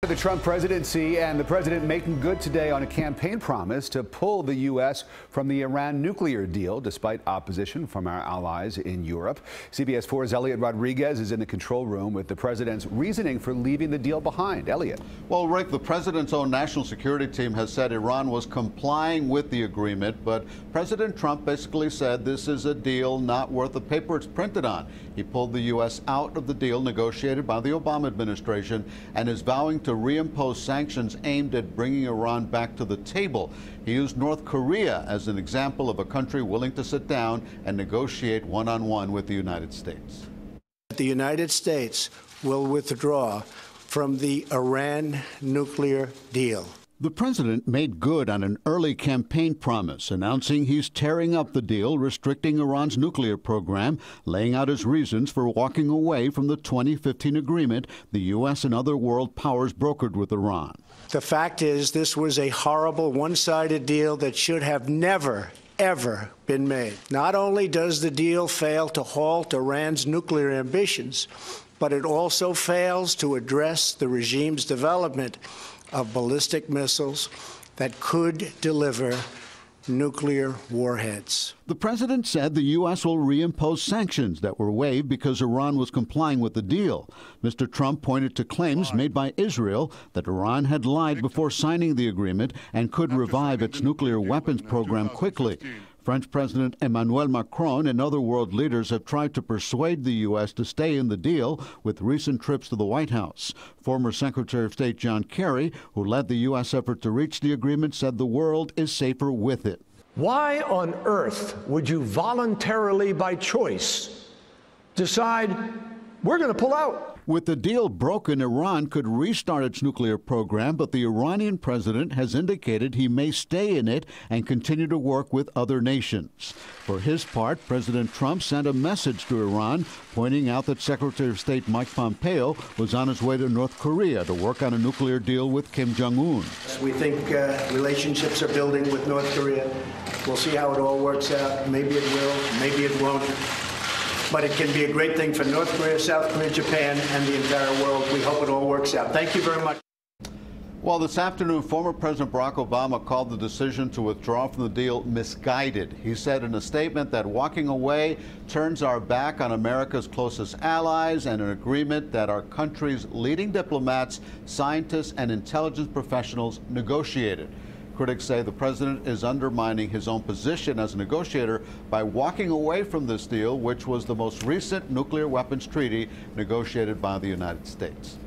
The Trump presidency and the president making good today on a campaign promise to pull the U.S. from the Iran nuclear deal, despite opposition from our allies in Europe. CBS 4's Eliott Rodriguez is in the control room with the president's reasoning for leaving the deal behind. Eliott. Well, Rick, the president's own national security team has said Iran was complying with the agreement, but President Trump basically said this is a deal not worth the paper it's printed on. He pulled the U.S. out of the deal negotiated by the Obama administration and is vowing to reimpose sanctions aimed at bringing Iran back to the table. He used North Korea as an example of a country willing to sit down and negotiate one-on-one with the United States. The United States will withdraw from the Iran nuclear deal. The president made good on an early campaign promise, announcing he's tearing up the deal restricting Iran's nuclear program, laying out his reasons for walking away from the 2015 agreement the U.S. and other world powers brokered with Iran. The fact is, this was a horrible, one-sided deal that should have never, ever been made. Not only does the deal fail to halt Iran's nuclear ambitions, but it also fails to address the regime's development of ballistic missiles that could deliver nuclear warheads. The president said the U.S. will reimpose sanctions that were waived because Iran was complying with the deal. Mr. Trump pointed to claims made by Israel that Iran had lied before signing the agreement and could revive its nuclear weapons program quickly. French President Emmanuel Macron and other world leaders have tried to persuade the U.S. to stay in the deal with recent trips to the White House. Former Secretary of State John Kerry, who led the U.S. effort to reach the agreement, said the world is safer with it. Why on earth would you voluntarily, by choice, decide we're going to pull out? With the deal broken, Iran could restart its nuclear program, but the Iranian president has indicated he may stay in it and continue to work with other nations. For his part, President Trump sent a message to Iran, pointing out that Secretary of State Mike Pompeo was on his way to North Korea to work on a nuclear deal with Kim Jong-un. We think relationships are building with North Korea. We'll see how it all works out. Maybe it will, maybe it won't. But it can be a great thing for North Korea, South Korea, Japan, and the entire world. We hope it all works out. Thank you very much. Well, this afternoon, former President Barack Obama called the decision to withdraw from the deal misguided. He said in a statement that walking away turns our back on America's closest allies and an agreement that our country's leading diplomats, scientists, and intelligence professionals negotiated. Critics say the president is undermining his own position as a negotiator by walking away from this deal, which was the most recent nuclear weapons treaty negotiated by the United States.